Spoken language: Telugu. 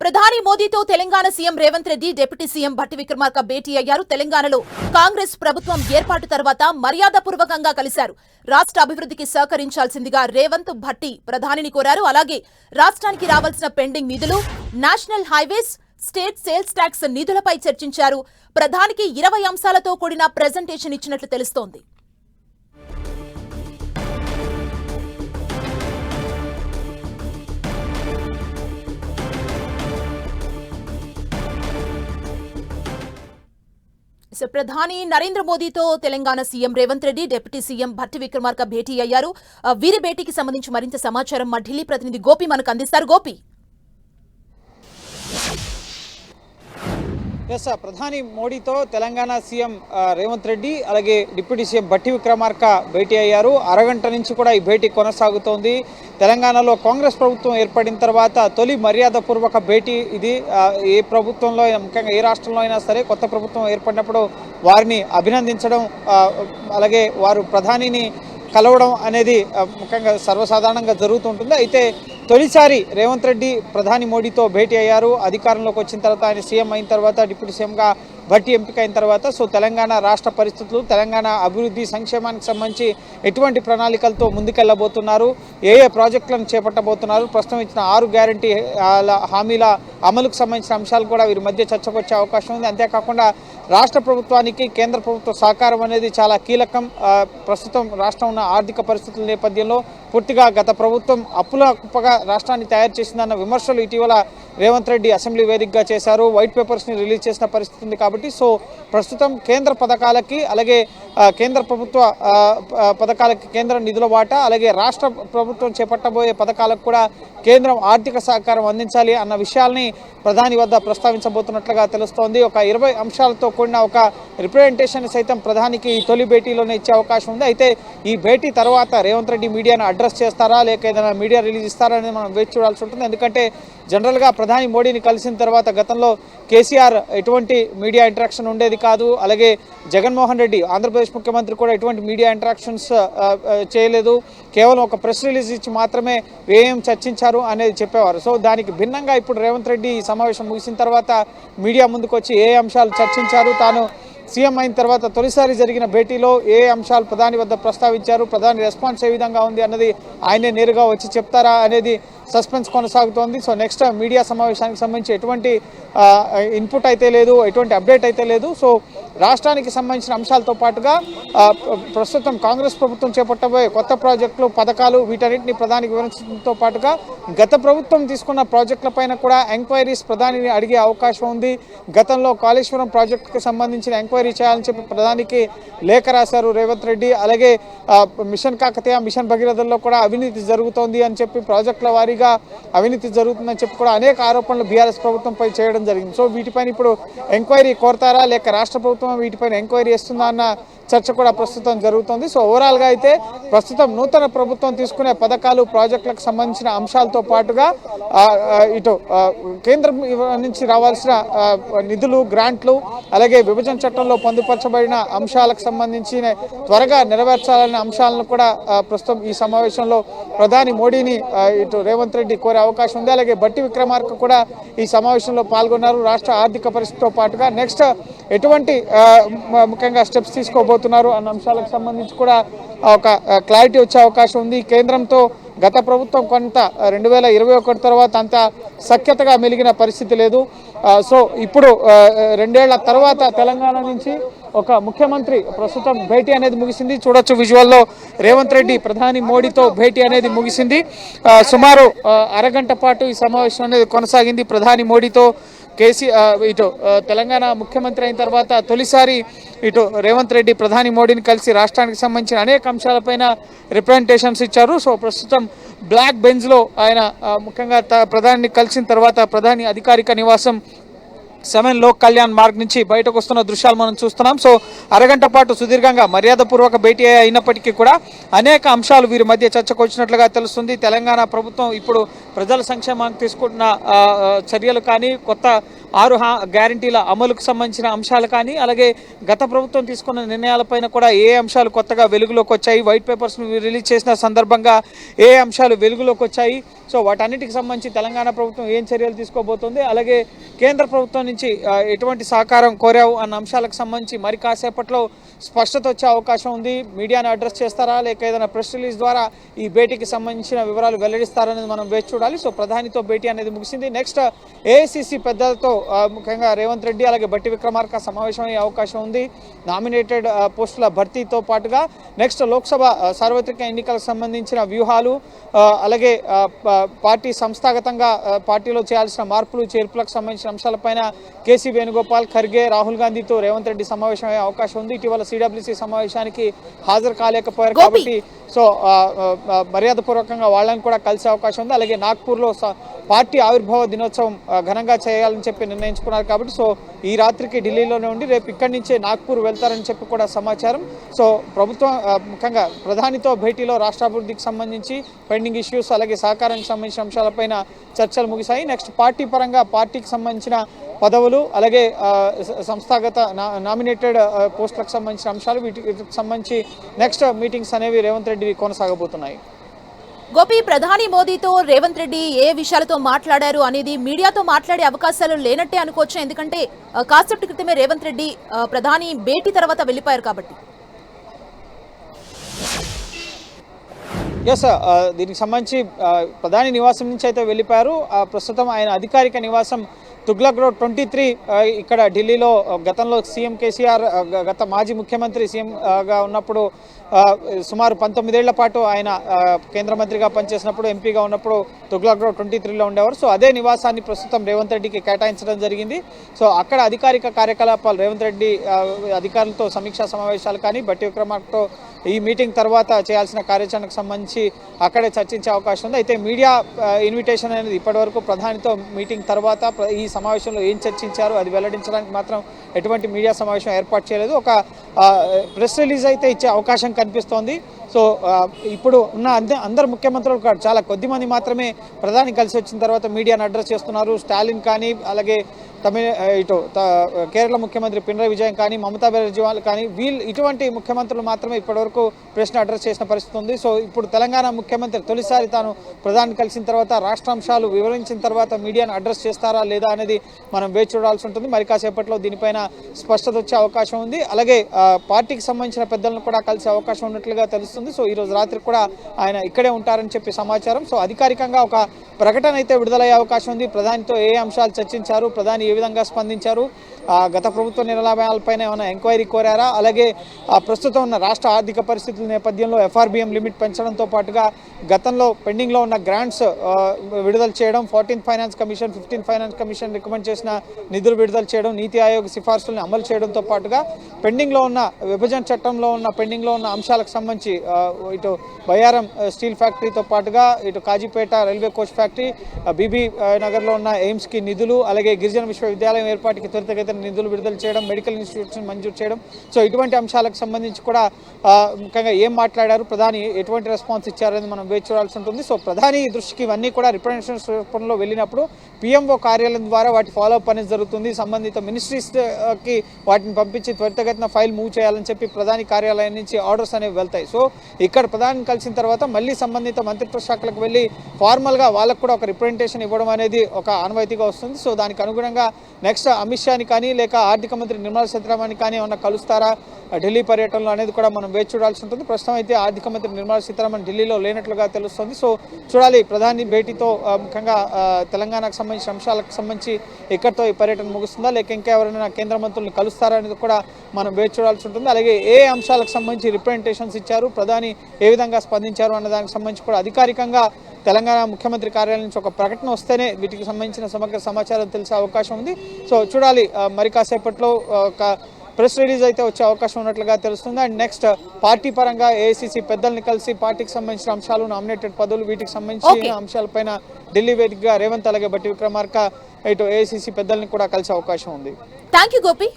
ప్రధాని మోదీతో Telangana CM Revanth Reddy deputy CM Bhatti Vikramarka భేటీ అయ్యారు. తెలంగాణలో కాంగ్రెస్ ప్రభుత్వం ఏర్పాటు తర్వాత మర్యాదపూర్వకంగా కలిశారు. రాష్ట్ర అభివృద్ధికి సహకరించాల్సిందిగా రేవంత్ భట్టి ప్రధానిని కోరారు. అలాగే రాష్ట్రానికి రావాల్సిన పెండింగ్ నిధులు, national highways, state sales tax నిధులపై చర్చించారు. ప్రధానికి 20 అంశాలతో కూడిన ప్రెజెంటేషన్ ఇచ్చినట్లు తెలుస్తోంది. ప్రధాని నరేంద్ర మోదీతో Telangana CM Revanth Reddy, deputy CM Bhatti Vikramarka భేటీ అయ్యారు. వీరి భేటీకి సంబంధించి మరింత సమాచారం మా ఢిల్లీ ప్రతినిధి గోపి మనకు అందిస్తారు. గోపి, ప్రధాని మోడీతో తెలంగాణ సీఎం రేవంత్ రెడ్డి అలాగే డిప్యూటీ సీఎం భట్టి విక్రమార్క భేటీ అయ్యారు. అరగంట నుంచి కూడా ఈ భేటీ కొనసాగుతోంది. తెలంగాణలో కాంగ్రెస్ ప్రభుత్వం ఏర్పడిన తర్వాత తొలి మర్యాదపూర్వక భేటీ ఇది. ఏ ప్రభుత్వంలో ముఖ్యంగా ఏ రాష్ట్రంలో అయినా సరే కొత్త ప్రభుత్వం ఏర్పడినప్పుడు వారిని అభినందించడం, అలాగే వారు ప్రధానిని కలవడం అనేది ముఖ్యంగా సర్వసాధారణంగా జరుగుతుంటుంది. అయితే తొలిసారి రేవంత్ రెడ్డి ప్రధాని మోడీతో భేటీ అయ్యారు. అధికారంలోకి వచ్చిన తర్వాత ఆయన సీఎం అయిన తర్వాత డిప్యూటీ సీఎంగా భట్టి ఎంపిక అయిన తర్వాత తెలంగాణ రాష్ట్ర పరిస్థితులు, తెలంగాణ అభివృద్ధి సంక్షేమానికి సంబంధించి ఎటువంటి ప్రణాళికలతో ముందుకెళ్లబోతున్నారు, ఏ ప్రాజెక్టులను చేపట్టబోతున్నారు, ప్రస్తుతం ఇచ్చిన 6 గ్యారంటీ హామీల అమలుకు సంబంధించిన అంశాలు కూడా వీరి మధ్య చర్చకు వచ్చే అవకాశం ఉంది. అంతేకాకుండా రాష్ట్ర ప్రభుత్వానికి కేంద్ర ప్రభుత్వ సహకారం అనేది చాలా కీలకం. ప్రస్తుతం రాష్ట్రం ఉన్న ఆర్థిక పరిస్థితుల నేపథ్యంలో పూర్తిగా గత ప్రభుత్వం అప్పుల కుప్పగా రాష్ట్రాన్ని తయారు చేసిందన్న విమర్శలు ఇటీవల రేవంత్ రెడ్డి అసెంబ్లీ వేదికగా చేశారు. వైట్ పేపర్స్ని రిలీజ్ చేసిన పరిస్థితి ఉంది. కాబట్టి ప్రస్తుతం కేంద్ర పథకాలకి, అలాగే కేంద్ర ప్రభుత్వ పథకాలకి కేంద్ర నిధుల వాటా, అలాగే రాష్ట్ర ప్రభుత్వం చేపట్టబోయే పథకాలకు కూడా కేంద్రం ఆర్థిక సహకారం అందించాలి అన్న విషయాల్ని ప్రధాని వద్ద ప్రస్తావించబోతున్నట్లుగా తెలుస్తోంది. ఒక 20 అంశాలతో కూడిన ఒక రిప్రజెంటేషన్ సైతం ప్రధానికి ఈ తొలి భేటీలోనే ఇచ్చే అవకాశం ఉంది. అయితే ఈ భేటీ తర్వాత రేవంత్ రెడ్డి మీడియాను అడ్రస్ చేస్తారా, లేక ఏదైనా మీడియా రిలీజ్ ఇస్తారా అనేది మనం వేచి చూడాల్సి ఉంటుంది. ఎందుకంటే జనరల్గా ప్రధాని మోడీని కలిసిన తర్వాత గతంలో కేసీఆర్ ఎటువంటి మీడియా ఇంటరాక్షన్ ఉండేది కాదు. అలాగే జగన్మోహన్ రెడ్డి ఆంధ్రప్రదేశ్ ముఖ్యమంత్రి కూడా ఎటువంటి మీడియా ఇంటరాక్షన్స్ చేయలేదు. కేవలం ఒక ప్రెస్ రిలీజ్ ఇచ్చి మాత్రమే ఏం చర్చించారు అనేది చెప్పేవారు. దానికి భిన్నంగా ఇప్పుడు రేవంత్ రెడ్డి ఈ సమావేశం ముగిసిన తర్వాత మీడియా ముందుకు వచ్చి ఏ అంశాలు చర్చించారు, తాను సీఎం అయిన తర్వాత తొలిసారి జరిగిన భేటీలో ఏ అంశాలు ప్రధాని వద్ద ప్రస్తావించారు, ప్రధాని రెస్పాన్స్ ఏ విధంగా ఉంది అన్నది ఆయనే నేరుగా వచ్చి చెప్తారా అనేది సస్పెన్స్ కొనసాగుతోంది. నెక్స్ట్ మీడియా సమావేశానికి సంబంధించి ఎటువంటి ఇన్పుట్ అయితే లేదు, ఎటువంటి అప్డేట్ అయితే లేదు. రాష్ట్రానికి సంబంధించిన అంశాలతో పాటుగా ప్రస్తుతం కాంగ్రెస్ ప్రభుత్వం చేపట్టబోయే కొత్త ప్రాజెక్టులు, పథకాలు, వీటన్నింటినీ ప్రధానికి వివరించడంతో పాటుగా గత ప్రభుత్వం తీసుకున్న ప్రాజెక్టులపైన కూడా ఎంక్వైరీస్ ప్రధానిని అడిగే అవకాశం ఉంది. గతంలో కాళేశ్వరం ప్రాజెక్టుకి సంబంధించిన ఎంక్వైరీ చేయాలని చెప్పి ప్రధానికి లేఖ రాశారు రేవంత్ రెడ్డి. అలాగే మిషన్ కాకతీయ, మిషన్ భగీరథల్లో కూడా అవినీతి జరుగుతోంది అని చెప్పి, ప్రాజెక్టుల వారీగా అవినీతి జరుగుతుందని చెప్పి కూడా అనేక ఆరోపణలు బీఆర్ఎస్ ప్రభుత్వంపై చేయడం జరిగింది. వీటిపైన ఇప్పుడు ఎంక్వైరీ కోరతారా, లేక రాష్ట్ర ప్రభుత్వం వీటిపైన ఎంక్వైరీ చేస్తుందా అన్న చర్చ కూడా ప్రస్తుతం జరుగుతోంది. ఓవరాల్గా అయితే ప్రస్తుతం నూతన ప్రభుత్వం తీసుకునే పథకాలు, ప్రాజెక్టులకు సంబంధించిన అంశాలతో పాటుగా ఇటు కేంద్రం నుంచి రావాల్సిన నిధులు, గ్రాంట్లు, అలాగే విభజన చట్టంలో పొందుపరచబడిన అంశాలకు సంబంధించిన త్వరగా నెరవేర్చాలనే అంశాలను కూడా ప్రస్తుతం ఈ సమావేశంలో ప్రధాని మోడీని ఇటు రేవంత్ రెడ్డి కోరే అవకాశం ఉంది. అలాగే భట్టి విక్రమార్క కూడా ఈ సమావేశంలో పాల్గొన్నారు. రాష్ట్ర ఆర్థిక పరిస్థితితో పాటుగా నెక్స్ట్ ఎటువంటి ముఖ్యంగా స్టెప్స్ తీసుకోబోతున్నారు అన్న అంశాలకు సంబంధించి కూడా ఒక క్లారిటీ వచ్చే అవకాశం ఉంది. కేంద్రంతో గత ప్రభుత్వం కొంత 2021 తర్వాత అంత సఖ్యతగా మెలిగిన పరిస్థితి లేదు. ఇప్పుడు 2 ఏళ్ల తర్వాత తెలంగాణ నుంచి ఒక ముఖ్యమంత్రి ప్రస్తుతం భేటీ అనేది ముగిసింది. చూడొచ్చు విజువల్లో రేవంత్ రెడ్డి ప్రధాని మోడీతో భేటీ అనేది ముగిసింది. సుమారు అరగంట పాటు ఈ సమావేశం అనేది కొనసాగింది. ప్రధాని మోడీతో ఇటు తెలంగాణ ముఖ్యమంత్రి అయిన తర్వాత తొలిసారి ఇటు రేవంత్ రెడ్డి ప్రధాని మోడీని కలిసి రాష్ట్రానికి సంబంధించిన అనేక అంశాలపైన రిప్రజెంటేషన్స్ ఇచ్చారు. ప్రస్తుతం బ్లాక్ బెంచ్లో ఆయన ముఖ్యంగా ప్రధాని కలిసిన తర్వాత ప్రధాని అధికారిక నివాసం 7 లోక్ కళ్యాణ్ మార్గ్ నుంచి బయటకు వస్తున్న దృశ్యాలు మనం చూస్తున్నాం. అరగంట పాటు సుదీర్ఘంగా మర్యాదపూర్వక భేటీ అయినప్పటికీ కూడా అనేక అంశాలు వీరి మధ్య చర్చకు వచ్చినట్లుగా తెలుస్తుంది. తెలంగాణ ప్రభుత్వం ఇప్పుడు ప్రజల సంక్షేమానికి తీసుకుంటున్న చర్యలు కానీ, కొత్త 6 గ్యారంటీల అమలుకు సంబంధించిన అంశాలు కానీ, అలాగే గత ప్రభుత్వం తీసుకున్న నిర్ణయాలపైన కూడా ఏ అంశాలు కొత్తగా వెలుగులోకి వచ్చాయి, వైట్ పేపర్స్ను రిలీజ్ చేసిన సందర్భంగా ఏ అంశాలు వెలుగులోకి వచ్చాయి, సో వాటన్నిటికి సంబంధించి తెలంగాణ ప్రభుత్వం ఏం చర్యలు తీసుకోబోతుంది, అలాగే కేంద్ర ప్రభుత్వం నుంచి ఎటువంటి సహకారం కోరావు అన్న అంశాలకు సంబంధించి మరి కాసేపట్లో స్పష్టత వచ్చే అవకాశం ఉంది. మీడియాను అడ్రస్ చేస్తారా, లేక ఏదైనా ప్రెస్ రిలీజ్ ద్వారా ఈ భేటీకి సంబంధించిన వివరాలు వెల్లడిస్తారనేది మనం వేచి చూడాలి. సో ప్రధానితో భేటీ అనేది ముగిసింది. నెక్స్ట్ ఏఐసిసి పెద్దలతో ముఖ్యంగా రేవంత్ రెడ్డి అలాగే బట్టి విక్రమార్క సమావేశమయ్యే అవకాశం ఉంది. నామినేటెడ్ పోస్టుల భర్తీతో పాటుగా నెక్స్ట్ లోక్సభ సార్వత్రిక ఎన్నికలకు సంబంధించిన వ్యూహాలు, అలాగే పార్టీ సంస్థాగతంగా పార్టీలో చేయాల్సిన మార్పులు చేర్పులకు సంబంధించిన అంశాలపైన కేసీ వేణుగోపాల్, ఖర్గే, రాహుల్ గాంధీతో రేవంత్ రెడ్డి సమావేశమయ్యే అవకాశం ఉంది. ఇటీవల సిడబ్ల్యూసీ సమావేశానికి హాజరు కాలేకపోయారు కాబట్టి సో మర్యాదపూర్వకంగా వాళ్ళని కూడా కలిసే అవకాశం ఉంది. అలాగే నాగ్పూర్లో పార్టీ ఆవిర్భావ దినోత్సవం ఘనంగా చేయాలని చెప్పి నిర్ణయించుకున్నారు కాబట్టి సో ఈ రాత్రికి ఢిల్లీలోనే ఉండి రేపు ఇక్కడి నుంచే నాగ్పూర్ వెళ్తారని చెప్పి కూడా సమాచారం. సో ప్రభుత్వం ముఖ్యంగా ప్రధానితో భేటీలో రాష్ట్రాభివృద్ధికి సంబంధించి పెండింగ్ ఇష్యూస్, అలాగే సహకారానికి సంబంధించిన అంశాలపైన చర్చలు ముగిశాయి. నెక్స్ట్ పార్టీ పరంగా పార్టీకి సంబంధించిన పదవులు, అలాగే సంస్థాగత నామినేటెడ్ పోస్టులకు సంబంధించిన అంశాలు, వీటికి సంబంధించి నెక్స్ట్ మీటింగ్స్ అనేవి రేవంత్ రెడ్డి కొనసాగబోతున్నాయి. గోపి, ప్రధాని మోదీతో రేవంత్ రెడ్డి ఏ విషయాలతో మాట్లాడారు అనేది మీడియాతో మాట్లాడే అవకాశాలు లేనట్టే అనుకోవచ్చు. ఎందుకంటే కాసేపటి క్రితమే రేవంత్ రెడ్డి ప్రధాని భేటీ తర్వాత వెళ్లిపోయారు కాబట్టి. ఎస్, దీనికి సంబంధించి ప్రధాని నివాసం నుంచి అయితే వెళ్ళిపోయారు. ప్రస్తుతం ఆయన అధికారిక నివాసం తుగ్లక్ రోడ్ 23 ఇక్కడ ఢిల్లీలో గతంలో సీఎం కేసీఆర్ గత మాజీ ముఖ్యమంత్రి సీఎంగా ఉన్నప్పుడు సుమారు 19 ఏళ్ల పాటు ఆయన కేంద్ర మంత్రిగా పనిచేసినప్పుడు, ఎంపీగా ఉన్నప్పుడు తుగ్లక్ రోడ్ 23లో ఉండేవారు. సో అదే నివాసాన్ని ప్రస్తుతం రేవంత్ రెడ్డికి కేటాయించడం జరిగింది. సో అక్కడ అధికారిక కార్యకలాపాలు రేవంత్ రెడ్డి అధికారులతో సమీక్షా సమావేశాలు కానీ, బట్టి విక్రమార్కతో ఈ మీటింగ్ తర్వాత చేయాల్సిన కార్యాచరణకు సంబంధించి అక్కడే చర్చించే అవకాశం ఉంది. అయితే మీడియా ఇన్విటేషన్ అనేది ఇప్పటివరకు ప్రధానితో మీటింగ్ తర్వాత ఈ సమావేశంలో ఏం చర్చించారు అది వెల్లడించడానికి మాత్రం ఎటువంటి మీడియా సమావేశం ఏర్పాటు చేయలేదు. ఒక ప్రెస్ రిలీజ్ అయితే ఇచ్చే అవకాశం కనిపిస్తోంది. సో ఇప్పుడు ఉన్న అందరు ముఖ్యమంత్రులు చాలా కొద్ది మంది మాత్రమే ప్రధాని కలిసి వచ్చిన తర్వాత మీడియాను అడ్రస్ చేస్తున్నారు. స్టాలిన్ కానీ, అలాగే కేరళ ముఖ్యమంత్రి పినరయి విజయన్ కానీ, మమతా బెనర్జీ వాళ్ళు కానీ, ఇటువంటి ముఖ్యమంత్రులు మాత్రమే ఇప్పటివరకు ప్రశ్న అడ్రస్ చేసిన పరిస్థితి ఉంది. సో ఇప్పుడు తెలంగాణ ముఖ్యమంత్రి తొలిసారి తాను ప్రధాని కలిసిన తర్వాత రాష్ట్రాంశాలు వివరించిన తర్వాత మీడియాను అడ్రస్ చేస్తారా లేదా అనేది మనం వేచి చూడాల్సి ఉంటుంది. మరి కాసేపట్లో దీనిపైన స్పష్టత వచ్చే అవకాశం ఉంది. అలాగే పార్టీకి సంబంధించిన పెద్దలను కూడా కలిసే అవకాశం ఉన్నట్లుగా తెలుస్తుంది. సో ఈరోజు రాత్రి కూడా ఆయన ఇక్కడే ఉంటారని చెప్పి సమాచారం. సో అధికారికంగా ఒక ప్రకటన అయితే విడుదలయ్యే అవకాశం ఉంది. ప్రధానితో ఏ అంశాలు చర్చించారు, ప్రధాని ఏ విధంగా స్పందించారు, గత ప్రభుత్వ నిర్ణయాలపైన ఏమైనా ఎంక్వైరీ కోరారా, అలాగే ప్రస్తుతం ఉన్న రాష్ట్ర ఆర్థిక పరిస్థితుల నేపథ్యంలో ఎఫ్ఆర్బిఎం లిమిట్ పెంచడంతో పాటుగా గతంలో పెండింగ్లో ఉన్న గ్రాంట్స్ విడుదల చేయడం, 14th finance commission 15th finance commission recommend చేసిన నిధులు విడుదల చేయడం, నీతి ఆయోగ్ సిఫార్సులను అమలు చేయడంతో పాటుగా పెండింగ్లో ఉన్న విభజన చట్టంలో ఉన్న పెండింగ్లో ఉన్న అంశాలకు సంబంధించి ఇటు బయ్యారం స్టీల్ ఫ్యాక్టరీతో పాటుగా ఇటు కాజీపేట రైల్వే కోచ్ ఫ్యాక్టరీ, బీబీ నగర్లో ఉన్న ఎయిమ్స్కి నిధులు, అలాగే గిరిజన విశ్వవిద్యాలయం ఏర్పాటుకి త్వరితగతిన నిధులు విడుదల చేయడం, మెడికల్ ఇన్స్టిట్యూట్స్ మంజూరు చేయడం. సో ఇటువంటి అంశాలకు సంబంధించి కూడా ముఖ్యంగా ఏం మాట్లాడారు, ప్రధాని ఎటువంటి రెస్పాన్స్ ఇచ్చారని మనం వేచి చూడాల్సి ఉంటుంది. సో ప్రధాని దృష్టికి ఇవన్నీ కూడా రిప్రజెంటేషన్స్ రూపంలో వెళ్ళినప్పుడు పిఎంఓ కార్యాలయం ద్వారా వాటి ఫాలోఅప్ అనేది జరుగుతుంది. సంబంధిత మినిస్ట్రీస్కి వాటిని పంపించి త్వరితగతిన ఫైల్ మూవ్ చేయాలని చెప్పి ప్రధాని కార్యాలయం నుంచి ఆర్డర్స్ అనేవి వెళ్తాయి. సో ఇక్కడ ప్రధాని కలిసిన తర్వాత మళ్ళీ సంబంధిత మంత్రిత్వ శాఖలకు వెళ్ళి ఫార్మల్గా వాళ్ళకు కూడా ఒక రిప్రజెంటేషన్ ఇవ్వడం అనేది ఒక ఆనవాయితీగా వస్తుంది. సో దానికి అనుగుణంగా నెక్స్ట్ అమిత్ షాని కానీ, లేక ఆర్థిక మంత్రి నిర్మలా సీతారామన్ కానీ ఏమన్నా కలుస్తారా ఢిల్లీ పర్యటనలో అనేది కూడా మనం వేచి చూడాల్సి ఉంటుంది. ప్రస్తుతం అయితే ఆర్థిక మంత్రి నిర్మలా సీతారామన్ ఢిల్లీలో లేనట్లుగా తెలుస్తుంది. సో చూడాలి ప్రధాని భేటీతో ముఖ్యంగా తెలంగాణకు సంబంధించిన అంశాలకు సంబంధించి ఇక్కడితో ఈ పర్యటన ముగుస్తుందా, లేక ఇంకా ఎవరైనా కేంద్ర మంత్రులను కలుస్తారా అనేది కూడా మనం వేచి చూడాల్సి ఉంటుంది. అలాగే ఏ అంశాలకు సంబంధించి రిప్రజెంటేషన్స్ ఇచ్చారు, ప్రధాని ఏ విధంగా స్పందించారు అన్న దానికి సంబంధించి కూడా అధికారికంగా తెలంగాణ ముఖ్యమంత్రి కార్యాలయం నుంచి ఒక ప్రకటన వస్తేనే వీటికి సంబంధించిన సమగ్ర సమాచారం తెలిసే అవకాశం ఉంది. సో చూడాలి, మరి కాసేపట్లో ఒక ప్రెస్ రిలీజ్ అయితే వచ్చే అవకాశం ఉన్నట్లుగా తెలుస్తుంది. అండ్ నెక్స్ట్ పార్టీ పరంగా ఏఐసిసి పెద్దల్ని కలిసి పార్టీకి సంబంధించిన అంశాలు, నామినేటెడ్ పదవులు, వీటికి సంబంధించిన అంశాలపైన ఢిల్లీ వేదికగా రేవంత్ అలాగే బట్టి విక్రమార్క ఇటు ఏఐసిసి పెద్దల్ని కూడా కలిసే అవకాశం ఉంది. Thank you Gopi.